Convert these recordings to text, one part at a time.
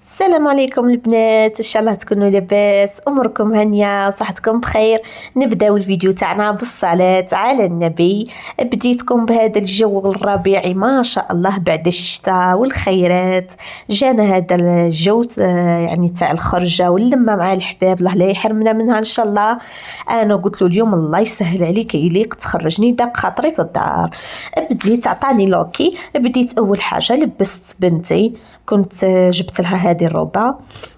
السلام عليكم البنات، ان شاء الله تكونوا لاباس، اموركم هانيه، صحتكم بخير. نبداو الفيديو تاعنا بالصلاه على النبي. بديتكم بهذا الجو الربيعي ما شاء الله بعد الشتاء والخيرات. جانا هذا الجو يعني تاع الخرجه واللمه مع الحباب، الله لا يحرمنا منها ان شاء الله. انا قلت له اليوم الله يسهل عليك يليق تخرجني، داق خاطري في الدار. بديت عطاني لوكي. بديت اول حاجه لبست بنتي، كنت جبت لها هذه الروبه،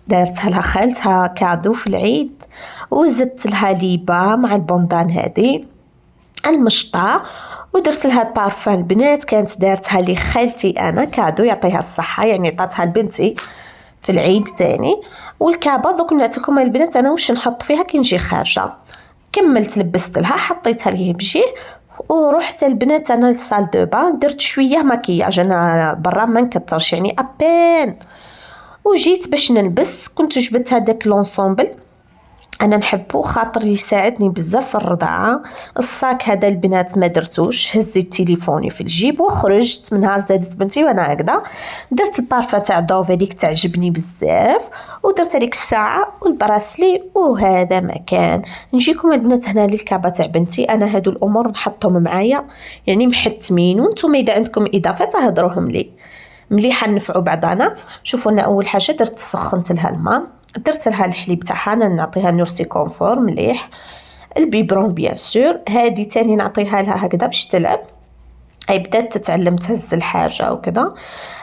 دارتها لها خالتها كادو في العيد، وزدت لها ليبه مع البوندان هذه المشطه، ودرت لها بارفان البنات كانت دارتها لي خالتي انا كادو يعطيها الصحه، يعني عطاتها لبنتي في العيد تاني. والكعبه دوك نعطي لكم البنات انا واش نحط فيها كي نجي خارجه. كملت لبست لها، حطيتها ليه بجيه، ورحت البنات انا للصال دو بان، درت شويه مكياج انا برا ما نكترش يعني ابين. وجيت باش نلبس، كنت جبت هذاك لونسومبل انا نحبه خاطر يساعدني بزاف في الرضاعه. الصاك هذا البنات ما درتوش، هزيت تليفوني في الجيب وخرجت. من نهار زادت بنتي وانا هكذا درت البارفان تاع دوف هذيك تعجبني بزاف، ودرت هذيك الساعه والبراسلي، وهذا مكان. نجيكم البنات هنا للكعبه تاع بنتي، انا هادو الامور نحطهم معايا يعني محتمين، وانتم اذا عندكم اضافات هضروهم لي مليحه نفعوا بعضنا. شوفوا انا اول حاجه درت سخنت لها الماء، درت لها الحليب تاعها، انا نعطيها نورسي كونفور مليح، البيبرون بيان سور. هذه تاني نعطيها لها هكذا باش تلعب، اي بدات تتعلم تهز الحاجه وكذا.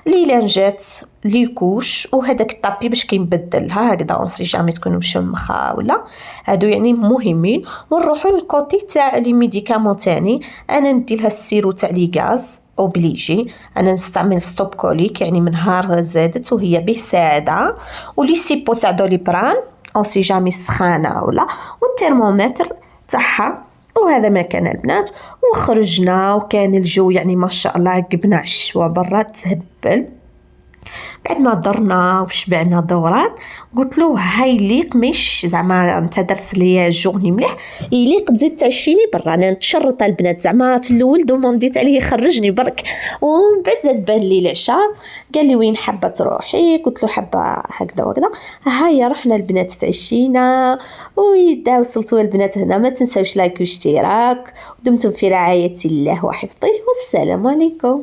لي لانجات لي كوش، وهذاك الطابي باش كينبدلها هكذا اونسي جامي تكون مشمخه ولا. هادو يعني مهمين. ونروحوا للكوتي تاع لي ميديكامون تاني. انا ندي لها السيرو تاع لي غاز اوبليجي، انا نستعمل ستوب كوليك يعني من نهار زادت وهي به ساعده، ولي سيبو تاع دوليبران اونسي جامي سخانه ولا، والترمومتر تاعها. وهذا ما كان البنات. وخرجنا وكان الجو يعني ما شاء الله، عقبنا عشوة برا تهبل. بعد ما درنا وشبعنا دوران قلت له هاي ليق مش زعما انت درت لي جورني مليح، يليق تزيد تعشيني برا. انا نتشرط البنات زعما في الاول دومونديت عليه يخرجني برك، ومن بعد زاد بان لي العشاء قال لي وين حابه تروحي، قلت له حابه هكذا وكذا. هيا رحنا البنات تعشينا، واذا وصلتوا البنات هنا ما تنساوش لايك واشتراك، ودمتم في رعايه الله وحفظه، والسلام عليكم.